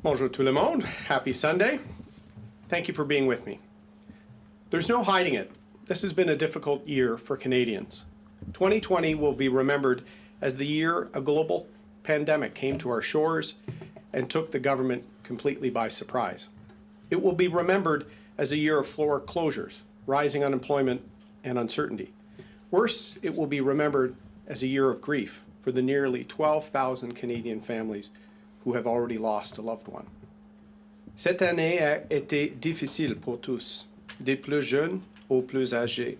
Bonjour tout le monde. Happy Sunday. Thank you for being with me. There's no hiding it. This has been a difficult year for Canadians. 2020 will be remembered as the year a global pandemic came to our shores and took the government completely by surprise. It will be remembered as a year of floor closures, rising unemployment, and uncertainty. Worse, it will be remembered as a year of grief for the nearly 12,000 Canadian families who have already lost a loved one. Cette année a été difficile pour tous, des plus jeunes aux plus âgés.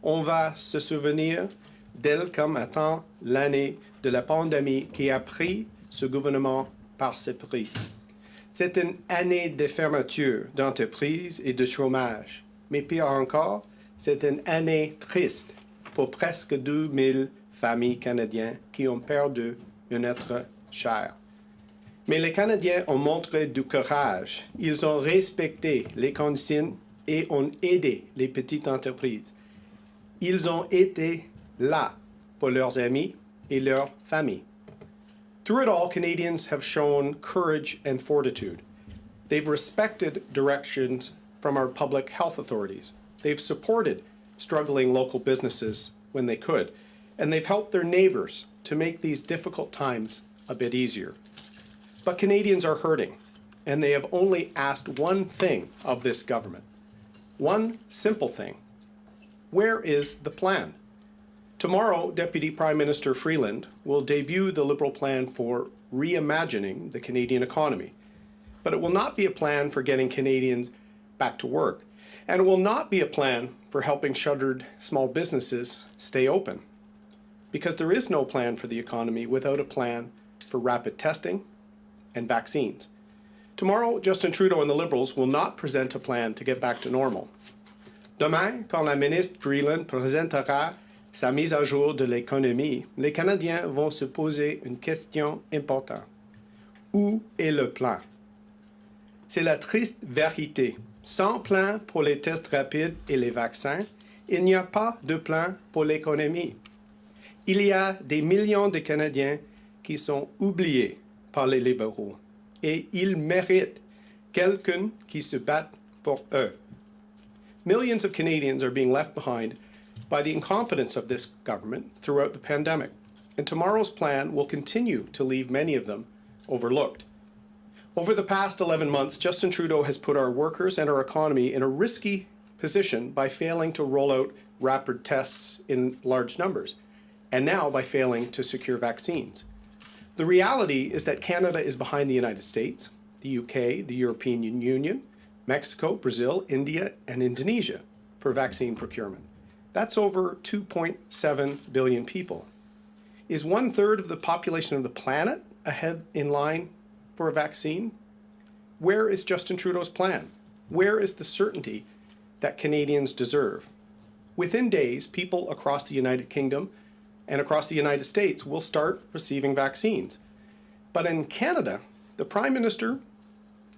On va se souvenir d'elle comme étant l'année de la pandémie qui a pris ce gouvernement par surprise. C'est une année de fermeture d'entreprises et de chômage. Mais pire encore, c'est une année triste pour presque 2000 familles canadiennes qui ont perdu un être cher. Mais les Canadiens ont montré du courage. Ils ont respecté les consignes et ont aidé les petites entreprises. Ils ont été là pour leurs amis et leurs familles. Through it all, Canadians have shown courage and fortitude. They've respected directions from our public health authorities. They've supported struggling local businesses when they could, and they've helped their neighbors to make these difficult times a bit easier. But Canadians are hurting, and they have only asked one thing of this government. One simple thing. Where is the plan? Tomorrow, Deputy Prime Minister Freeland will debut the Liberal plan for reimagining the Canadian economy. But it will not be a plan for getting Canadians back to work, and it will not be a plan for helping shuttered small businesses stay open. Because there is no plan for the economy without a plan for rapid testing and vaccines. Tomorrow, Justin Trudeau and the Liberals will not present a plan to get back to normal. Demain, quand la ministre Freeland présentera sa mise à jour de l'économie, les Canadiens vont se poser une question importante. Où est le plan? C'est la triste vérité. Sans plan pour les tests rapides et les vaccins, il n'y a pas de plan pour l'économie. Il y a des millions de Canadiens qui sont oubliés par les libéraux et ils méritent quelqu'un qui se batte pour eux. Millions of Canadians are being left behind by the incompetence of this government throughout the pandemic, and tomorrow's plan will continue to leave many of them overlooked. Over the past 11 months, Justin Trudeau has put our workers and our economy in a risky position by failing to roll out rapid tests in large numbers, and now by failing to secure vaccines. The reality is that Canada is behind the United States, the UK, the European Union, Mexico, Brazil, India, and Indonesia for vaccine procurement. That's over 2.7 billion people. Is 1/3 of the population of the planet ahead in line for a vaccine? Where is Justin Trudeau's plan? Where is the certainty that Canadians deserve? Within days, people across the United Kingdom and across the United States will start receiving vaccines. But in Canada, the Prime Minister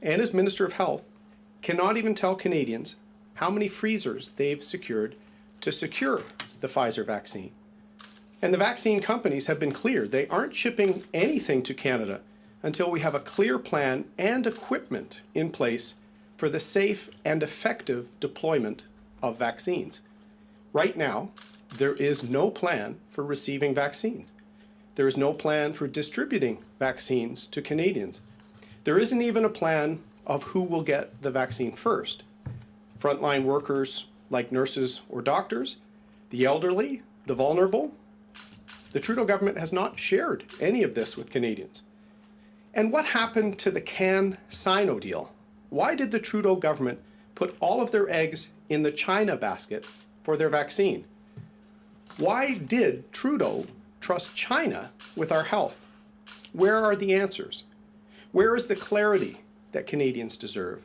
and his Minister of Health cannot even tell Canadians how many freezers they've secured to secure the Pfizer vaccine. And the vaccine companies have been clear. They aren't shipping anything to Canada until we have a clear plan and equipment in place for the safe and effective deployment of vaccines. Right now, there is no plan for receiving vaccines. There is no plan for distributing vaccines to Canadians. There isn't even a plan of who will get the vaccine first. Frontline workers like nurses or doctors, the elderly, the vulnerable. The Trudeau government has not shared any of this with Canadians. And what happened to the CanSino deal? Why did the Trudeau government put all of their eggs in the China basket for their vaccine? Why did Trudeau trust China with our health? Where are the answers? Where is the clarity that Canadians deserve?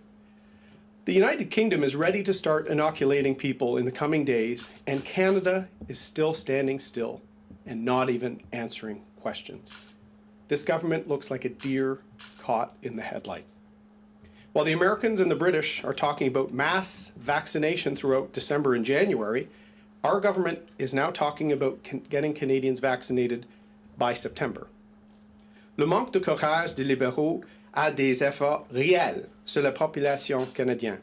The United Kingdom is ready to start inoculating people in the coming days, and Canada is still standing still and not even answering questions. This government looks like a deer caught in the headlights. While the Americans and the British are talking about mass vaccination throughout December and January, our government is now talking about getting Canadians vaccinated by September. Le manque de courage des libéraux à des efforts réels sur la population canadienne.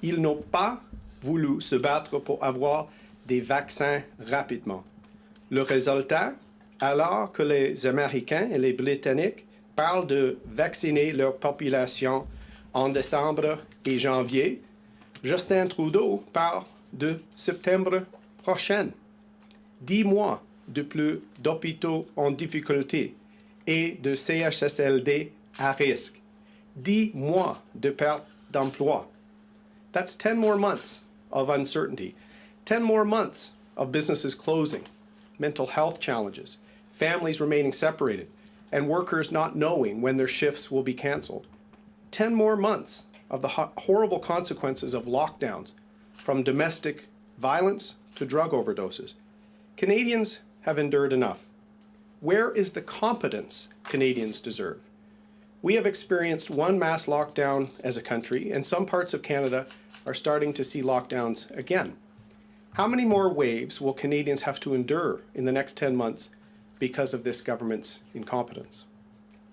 Ils n'ont pas voulu se battre pour avoir des vaccins rapidement. Le résultat, alors que les Américains et les Britanniques parlent de vacciner leur population en décembre et janvier, Justin Trudeau parle de septembre prochain. 10 mois de plus d'hôpitaux en difficulté et de CHSLD à risque. 10 mois de perte d'emploi. That's 10 more months of uncertainty. 10 more months of businesses closing, mental health challenges, families remaining separated, and workers not knowing when their shifts will be canceled. 10 more months of the horrible consequences of lockdowns, from domestic violence to drug overdoses. Canadians have endured enough. Where is the competence Canadians deserve? We have experienced one mass lockdown as a country, and some parts of Canada are starting to see lockdowns again. How many more waves will Canadians have to endure in the next 10 months because of this government's incompetence?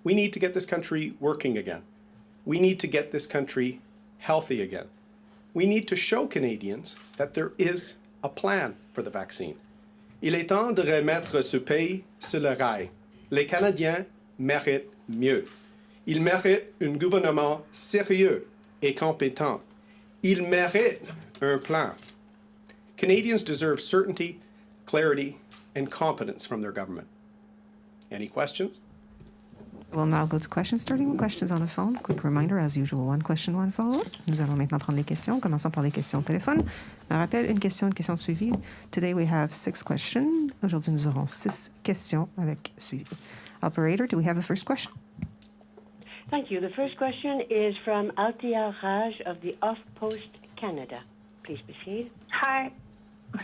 We need to get this country working again. We need to get this country healthy again. We need to show Canadians that there is a plan for the vaccine. Il est temps de remettre ce pays sur le rail. Les Canadiens méritent mieux. Ils méritent un gouvernement sérieux et compétent. Ils méritent un plan. Canadians deserve certainty, clarity, and competence from their government. Any questions? We'll now go to questions, starting with questions on the phone. Quick reminder, as usual, one question, one follow-up. Nous allons maintenant prendre les questions, commençons par les questions au téléphone. Un rappel, une question suivie. Today we have 6 questions. Aujourd'hui, nous aurons 6 questions avec suivi. Operator, do we have a first question? Thank you. The first question is from Althea Raj of the Off Post Canada. Please proceed. Hi.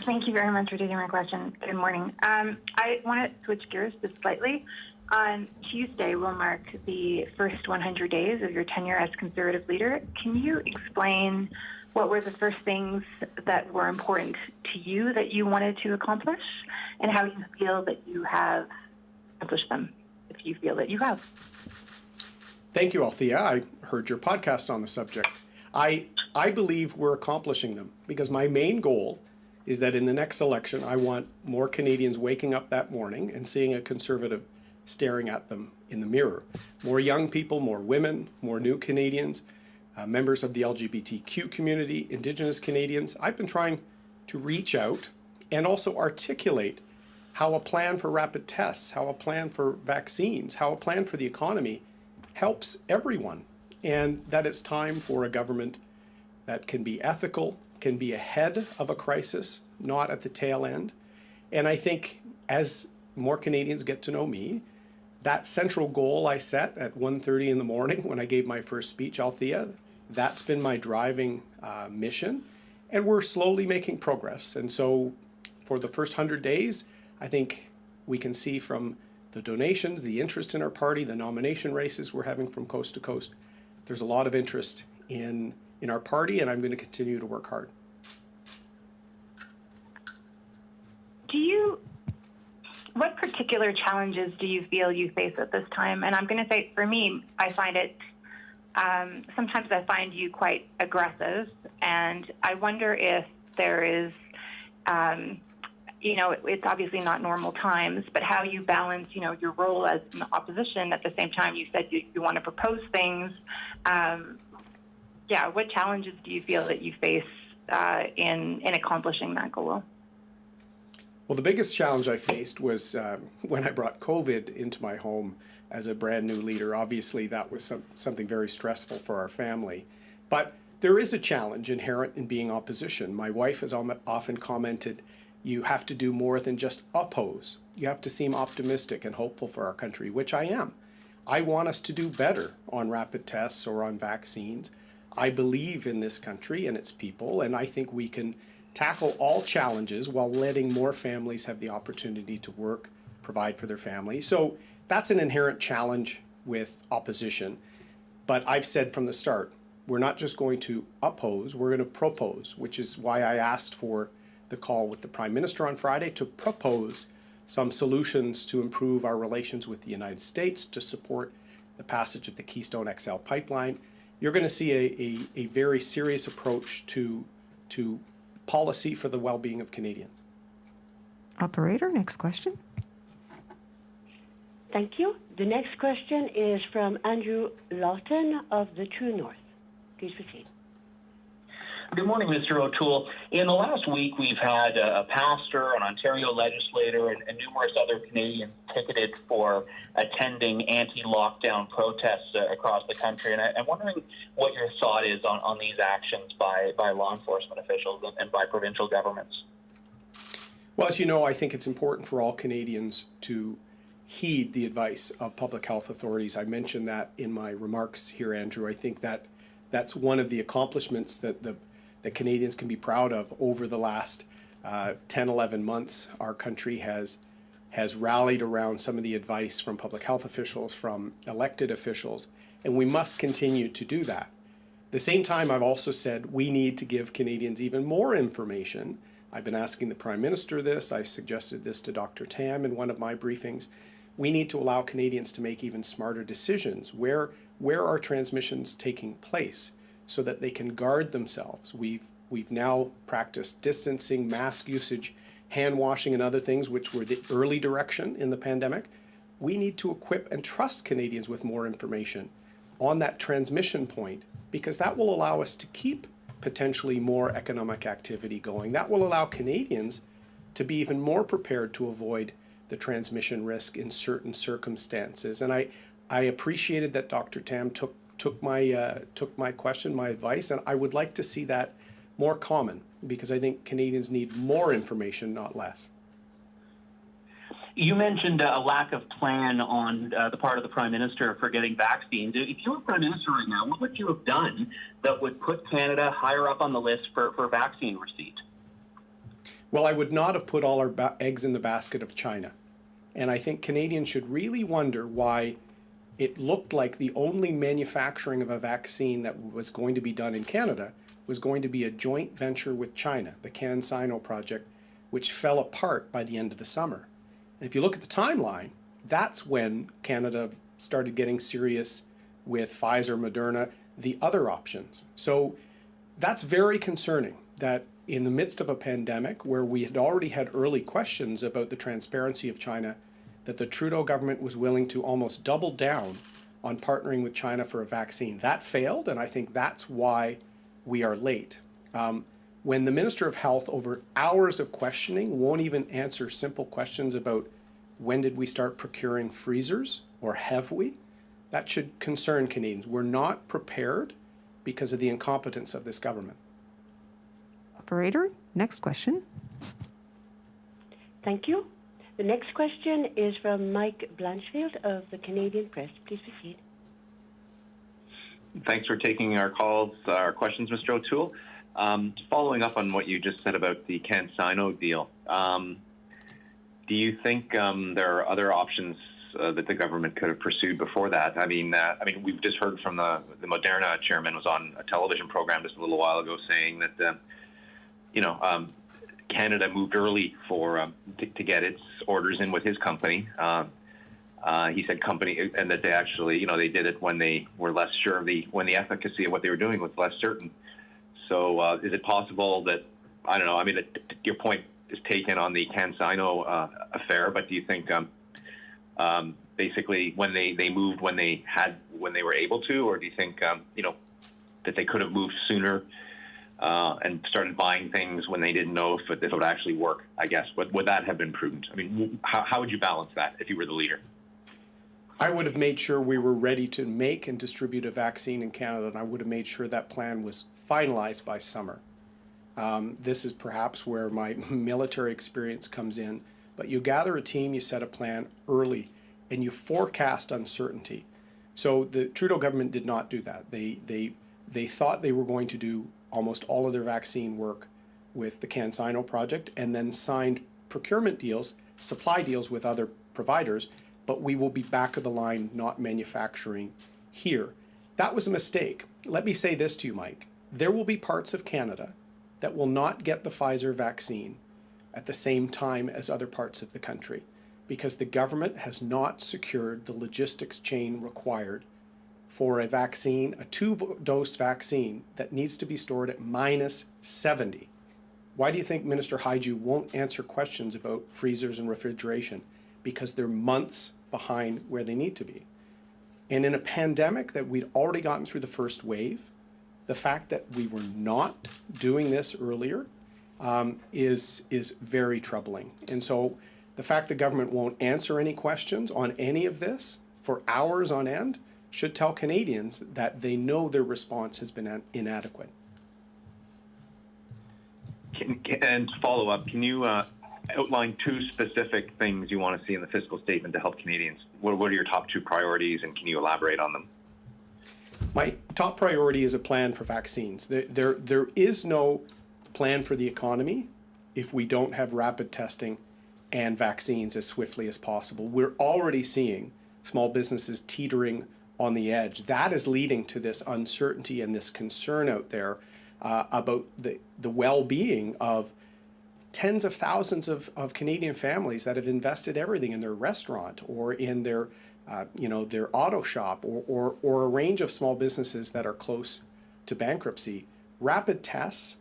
Thank you very much for taking my question. Good morning. I want to switch gears just slightly. On Tuesday will mark the first 100 days of your tenure as Conservative leader. Can you explain what were the first things that were important to you that you wanted to accomplish, and how you feel that you have accomplished them, if you feel that you have? Thank you, Althea. I heard your podcast on the subject. I believe we're accomplishing them because my main goal is that in the next election, I want more Canadians waking up that morning and seeing a Conservative staring at them in the mirror. More young people, more women, more new Canadians, members of the LGBTQ community, Indigenous Canadians. I've been trying to reach out and also articulate how a plan for rapid tests, how a plan for vaccines, how a plan for the economy helps everyone, and that it's time for a government that can be ethical, can be ahead of a crisis, not at the tail end. And I think as more Canadians get to know me, that central goal I set at 1:30 in the morning when I gave my first speech, Althea, that's been my driving mission. And we're slowly making progress. And so for the first 100 days, I think we can see from the donations, the interest in our party, the nomination races we're having from coast to coast, there's a lot of interest in our party, and I'm going to continue to work hard. What particular challenges do you feel you face at this time? And I'm going to say, for me, I find it, sometimes I find you quite aggressive, and I wonder if there is, it's obviously not normal times, but how you balance, your role as an opposition. At the same time, you said you want to propose things. What challenges do you feel that you face in accomplishing that goal? Well, the biggest challenge I faced was when I brought COVID into my home as a brand new leader. Obviously, that was something very stressful for our family. But there is a challenge inherent in being opposition. My wife has often commented, you have to do more than just oppose. You have to seem optimistic and hopeful for our country, which I am. I want us to do better on rapid tests or on vaccines. I believe in this country and its people, and I think we can tackle all challenges while letting more families have the opportunity to work, provide for their families. So that's an inherent challenge with opposition. But I've said from the start, we're not just going to oppose, we're going to propose, which is why I asked for the call with the Prime Minister on Friday to propose some solutions to improve our relations with the United States, to support the passage of the Keystone XL pipeline. You're going to see a very serious approach to policy for the well-being of Canadians. Operator, next question. Thank you. The next question is from Andrew Lawton of the True North. Please proceed. Good morning, Mr. O'Toole. In the last week, we've had a pastor, an Ontario legislator, and numerous other Canadians ticketed for attending anti-lockdown protests across the country. And I'm wondering what your thought is on these actions by law enforcement officials and by provincial governments. Well, as you know, I think it's important for all Canadians to heed the advice of public health authorities. I mentioned that in my remarks here, Andrew. I think that that's one of the accomplishments that Canadians can be proud of over the last 10, 11 months. Our country has rallied around some of the advice from public health officials, from elected officials, and we must continue to do that. At the same time, I've also said we need to give Canadians even more information. I've been asking the Prime Minister this. I suggested this to Dr. Tam in one of my briefings. We need to allow Canadians to make even smarter decisions. Where are transmissions taking place so that they can guard themselves? We've now practiced distancing, mask usage, hand washing, and other things, which were the early direction in the pandemic. We need to equip and trust Canadians with more information on that transmission point, because that will allow us to keep potentially more economic activity going. That will allow Canadians to be even more prepared to avoid the transmission risk in certain circumstances. And I appreciated that Dr. Tam took my question, my advice, and I would like to see that more common, because I think Canadians need more information, not less. You mentioned a lack of plan on the part of the Prime Minister for getting vaccines. If you were Prime Minister right now, what would you have done that would put Canada higher up on the list for vaccine receipt? Well, I would not have put all our eggs in the basket of China. And I think Canadians should really wonder why it looked like the only manufacturing of a vaccine that was going to be done in Canada was going to be a joint venture with China, the CanSino project, which fell apart by the end of the summer. And if you look at the timeline, that's when Canada started getting serious with Pfizer, Moderna, the other options. So that's very concerning that in the midst of a pandemic where we had already had early questions about the transparency of China, that the Trudeau government was willing to almost double down on partnering with China for a vaccine. That failed, and I think that's why we are late. When the Minister of Health, over hours of questioning, won't even answer simple questions about when did we start procuring freezers, or have we, that should concern Canadians. We're not prepared because of the incompetence of this government. Operator, next question. Thank you. The next question is from Mike Blanchfield of the Canadian Press. Please proceed. Thanks for taking our questions, Mr. O'Toole. Following up on what you just said about the CanSino deal, do you think there are other options that the government could have pursued before that? I mean, we've just heard from the Moderna chairman was on a television program just a little while ago saying that, Canada moved early to get its orders in with his company. He said and that they actually, they did it when they were less sure when the efficacy of what they were doing was less certain. So is it possible that, I don't know, I mean, your point is taken on the CanSino affair, but do you think basically when they moved when they were able to, or do you think, that they could have moved sooner and started buying things when they didn't know if it would actually work, I guess? Would that have been prudent? I mean, how would you balance that if you were the leader? I would have made sure we were ready to make and distribute a vaccine in Canada, and I would have made sure that plan was finalized by summer. This is perhaps where my military experience comes in, but you gather a team, you set a plan early, and you forecast uncertainty. So the Trudeau government did not do that. They thought they were going to do almost all of their vaccine work with the CanSino project and then signed procurement deals, supply deals with other providers, but we will be back of the line not manufacturing here. That was a mistake. Let me say this to you, Mike. There will be parts of Canada that will not get the Pfizer vaccine at the same time as other parts of the country. because the government has not secured the logistics chain required for a vaccine, a 2-dose vaccine that needs to be stored at -70. Why do you think Minister Haiju won't answer questions about freezers and refrigeration? Because they're months behind where they need to be. And in a pandemic that we'd already gotten through the first wave, the fact that we were not doing this earlier is very troubling. And so the fact the government won't answer any questions on any of this for hours on end should tell Canadians that they know their response has been inadequate. And to follow up, can you outline 2 specific things you want to see in the fiscal statement to help Canadians? What are your top 2 priorities, and can you elaborate on them? My top priority is a plan for vaccines. There is no plan for the economy if we don't have rapid testing and vaccines as swiftly as possible. We're already seeing small businesses teetering on the edge. That is leading to this uncertainty and this concern out there about the well-being of tens of thousands of Canadian families that have invested everything in their restaurant or in their their auto shop or a range of small businesses that are close to bankruptcy. Rapid tests,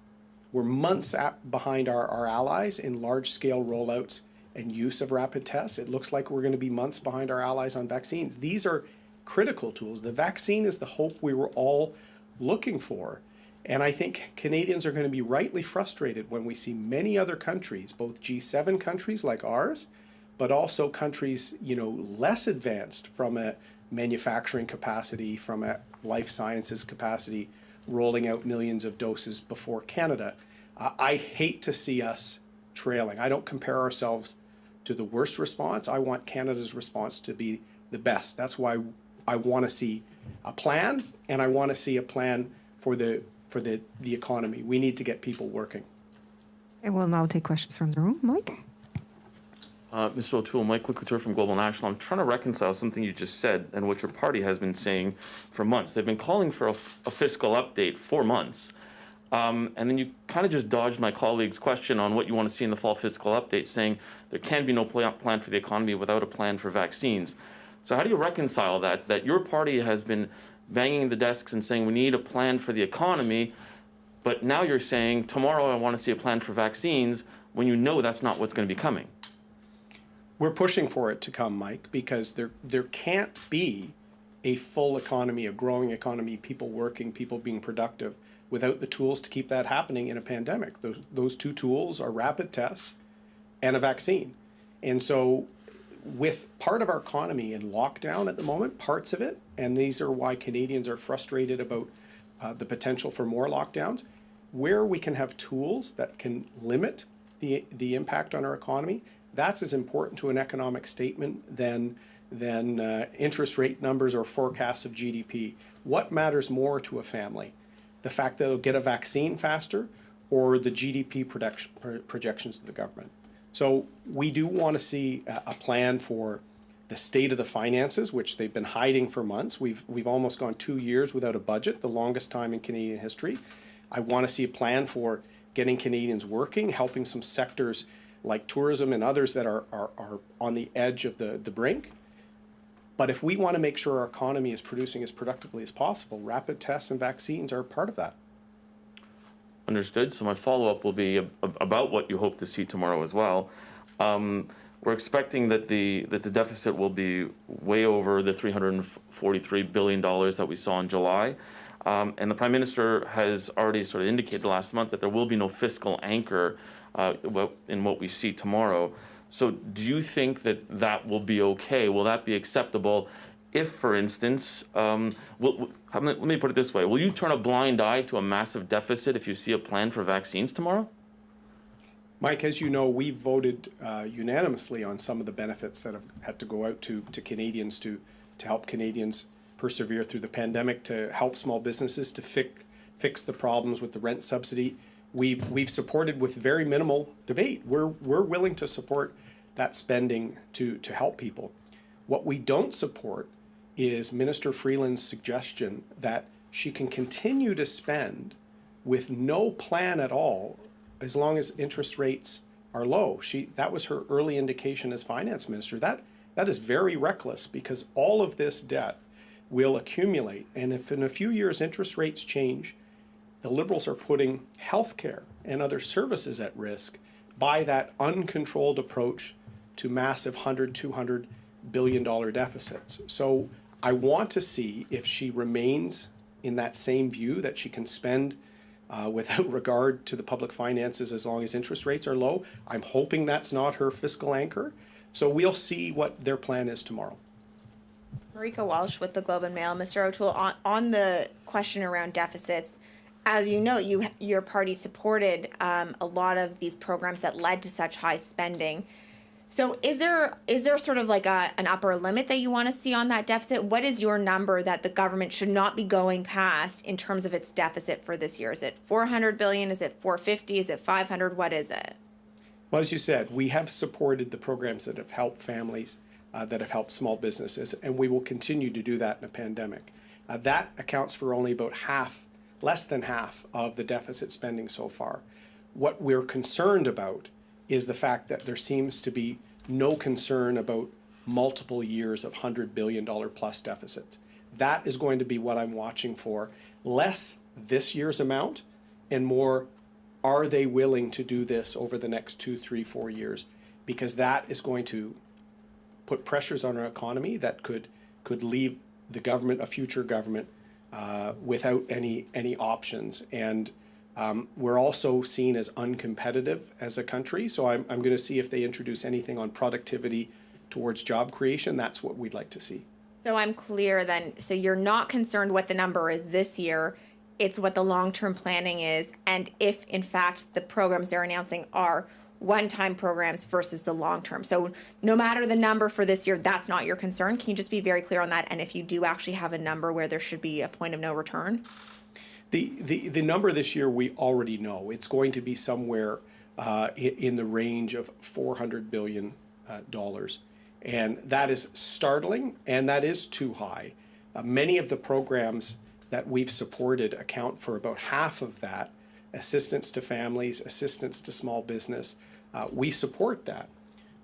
we're months behind our allies in large-scale rollouts and use of rapid tests. It looks like we're going to be months behind our allies on vaccines. These are critical tools. The vaccine is the hope we were all looking for. And I think Canadians are going to be rightly frustrated when we see many other countries, both G7 countries like ours, but also countries, less advanced from a manufacturing capacity, from a life sciences capacity, rolling out millions of doses before Canada. I hate to see us trailing. I don't compare ourselves to the worst response. I want Canada's response to be the best. That's why I want to see a plan, and I want to see a plan for the economy. We need to get people working. And we'll now take questions from the room. Mike? Mr. O'Toole, Mike Couture from Global National. I'm trying to reconcile something you just said and what your party has been saying for months. They've been calling for a fiscal update for months. And then you kind of just dodged my colleague's question on what you want to see in the fall fiscal update, saying there can be no plan for the economy without a plan for vaccines. So how do you reconcile that your party has been banging the desks and saying we need a plan for the economy, but now you're saying tomorrow I want to see a plan for vaccines when you know that's not what's going to be coming? We're pushing for it to come, Mike, because there can't be a full economy, a growing economy, people working, people being productive, without the tools to keep that happening in a pandemic. Those 2 tools are rapid tests and a vaccine. And so with part of our economy in lockdown at the moment, parts of it, and these are why Canadians are frustrated about the potential for more lockdowns, where we can have tools that can limit the impact on our economy, that's as important to an economic statement than interest rate numbers or forecasts of GDP. What matters more to a family? The fact that they'll get a vaccine faster or the GDP projections of the government? So we do want to see a plan for the state of the finances, which they've been hiding for months. We've almost gone 2 years without a budget, the longest time in Canadian history. I want to see a plan for getting Canadians working, helping some sectors like tourism and others that are on the edge of the brink. But if we want to make sure our economy is producing as productively as possible, rapid tests and vaccines are part of that. Understood. So my follow-up will be about what you hope to see tomorrow as well. We're expecting that the deficit will be way over the $343 billion that we saw in July. And the Prime Minister has already sort of indicated last month that there will be no fiscal anchor in what we see tomorrow. So do you think that will be okay? Will that be acceptable if, for instance, let me put it this way. Will you turn a blind eye to a massive deficit if you see a plan for vaccines tomorrow? Mike, as you know, we voted unanimously on some of the benefits that have had to go out to Canadians to help Canadians persevere through the pandemic, to help small businesses, to fix the problems with the rent subsidy. We've supported with very minimal debate. We're willing to support that spending to help people. What we don't support is Minister Freeland's suggestion that she can continue to spend with no plan at all as long as interest rates are low. That was her early indication as finance minister. That is very reckless because all of this debt will accumulate. And if in a few years interest rates change, the Liberals are putting healthcare and other services at risk by that uncontrolled approach to massive $100, $200 billion deficits. So I want to see if she remains in that same view that she can spend without regard to the public finances as long as interest rates are low. I'm hoping that's not her fiscal anchor. So we'll see what their plan is tomorrow. Marika Walsh with the Globe and Mail. Mr. O'Toole, on the question around deficits, as you know, your party supported a lot of these programs that led to such high spending. So is there sort of like an upper limit that you want to see on that deficit? What is your number that the government should not be going past in terms of its deficit for this year? Is it 400 billion? Is it 450? Is it 500? What is it? Well, as you said, we have supported the programs that have helped families, that have helped small businesses, and we will continue to do that in a pandemic. That accounts for only about less than half of the deficit spending so far. What we're concerned about is the fact that there seems to be no concern about multiple years of $100 billion plus deficits. That is going to be what I'm watching for. Less this year's amount and more, are they willing to do this over the next 2, 3, 4 years? Because that is going to put pressures on our economy that could leave the government, a future government, without any options. And we're also seen as uncompetitive as a country. So I'm going to see if they introduce anything on productivity towards job creation. That's what we'd like to see. So I'm clear then. So you're not concerned what the number is this year. It's what the long-term planning is. And if, in fact, the programs they're announcing are one-time programs versus the long-term. So no matter the number for this year, that's not your concern. Can you just be very clear on that? And if you do actually have a number where there should be a point of no return? The number this year we already know. It's going to be somewhere in the range of $400 billion. And that is startling, and that is too high. Many of the programs that we've supported account for about half of that. Assistance to families, assistance to small business. We support that.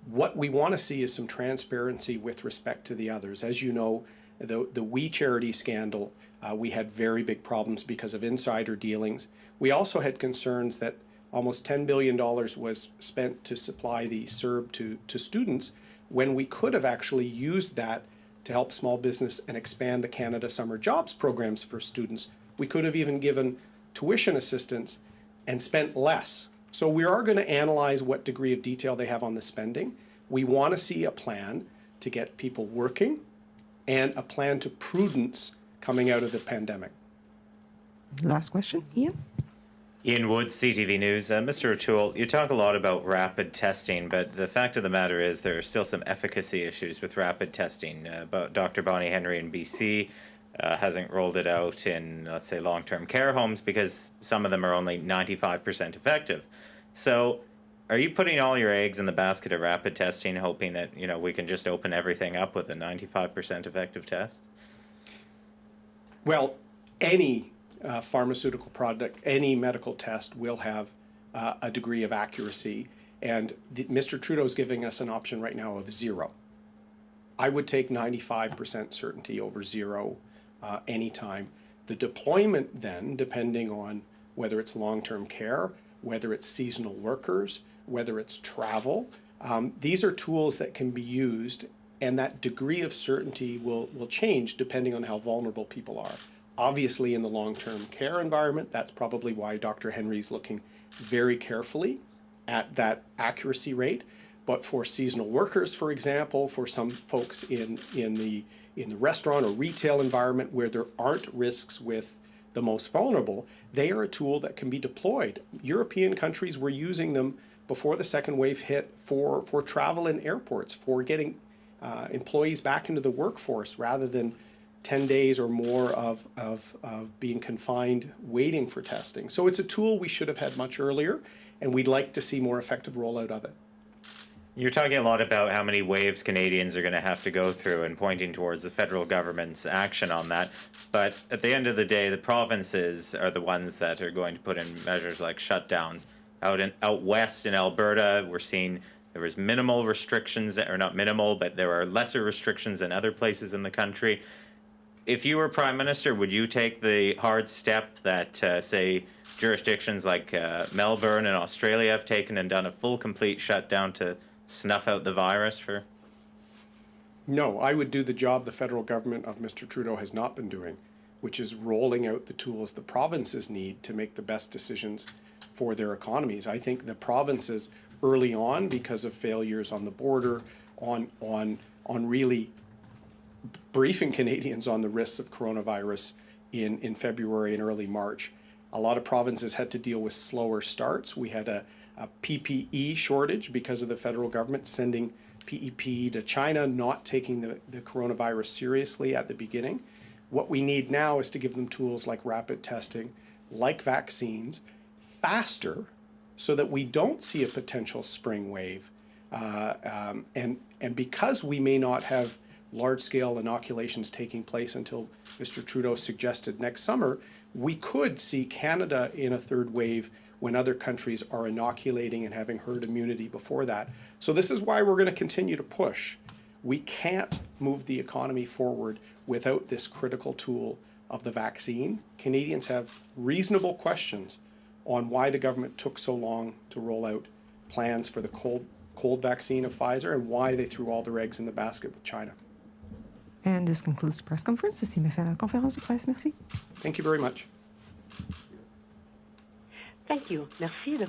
What we want to see is some transparency with respect to the others. As you know, the We Charity scandal, we had very big problems because of insider dealings. We also had concerns that almost $10 billion was spent to supply the CERB to students when we could have actually used that to help small business and expand the Canada Summer Jobs programs for students. We could have even given tuition assistance and spent less. So we are going to analyze what degree of detail they have on the spending. We want to see a plan to get people working and a plan to prudence coming out of the pandemic. Last question, Ian? Ian Woods, CTV News. Mr. O'Toole, you talk a lot about rapid testing, but the fact of the matter is there are still some efficacy issues with rapid testing. Dr. Bonnie Henry in BC hasn't rolled it out in, let's say, long-term care homes because some of them are only 95% effective. So are you putting all your eggs in the basket of rapid testing, hoping that, we can just open everything up with a 95% effective test? Well, any pharmaceutical product, any medical test will have a degree of accuracy. And Mr. Trudeau's giving us an option right now of 0. I would take 95% certainty over 0 anytime. The deployment then, depending on whether it's long-term care, whether it's seasonal workers, whether it's travel, these are tools that can be used, and that degree of certainty will change depending on how vulnerable people are. Obviously, in the long-term care environment, that's probably why Dr. Henry's looking very carefully at that accuracy rate. But for seasonal workers, for example, for some folks in the restaurant or retail environment where there aren't risks with the most vulnerable, they are a tool that can be deployed. European countries were using them before the second wave hit for travel in airports, for getting employees back into the workforce rather than 10 days or more of being confined waiting for testing. So it's a tool we should have had much earlier, and we'd like to see more effective rollout of it. You're talking a lot about how many waves Canadians are going to have to go through and pointing towards the federal government's action on that. But at the end of the day, the provinces are the ones that are going to put in measures like shutdowns. Out west in Alberta, we're seeing there was minimal restrictions, or not minimal, but there are lesser restrictions than other places in the country. If you were Prime Minister, would you take the hard step that, say, jurisdictions like Melbourne and Australia have taken and done a full, complete shutdown to snuff out the virus for? No, I would do the job the federal government of Mr. Trudeau has not been doing, which is rolling out the tools the provinces need to make the best decisions for their economies. I think the provinces early on, because of failures on the border, on really briefing Canadians on the risks of coronavirus in February and early March, a lot of provinces had to deal with slower starts. We had a PPE shortage because of the federal government sending PPE to China, not taking the coronavirus seriously at the beginning. What we need now is to give them tools like rapid testing, like vaccines, faster, so that we don't see a potential spring wave. And because we may not have large-scale inoculations taking place until Mr. Trudeau suggested next summer, we could see Canada in a third wave when other countries are inoculating and having herd immunity before that. So this is why we're going to continue to push. We can't move the economy forward without this critical tool of the vaccine. Canadians have reasonable questions on why the government took so long to roll out plans for the cold vaccine of Pfizer and why they threw all their eggs in the basket with China. And this concludes the press conference. Ceci me fait la conférence de presse. Merci. Thank you very much. Thank you. Merci. Le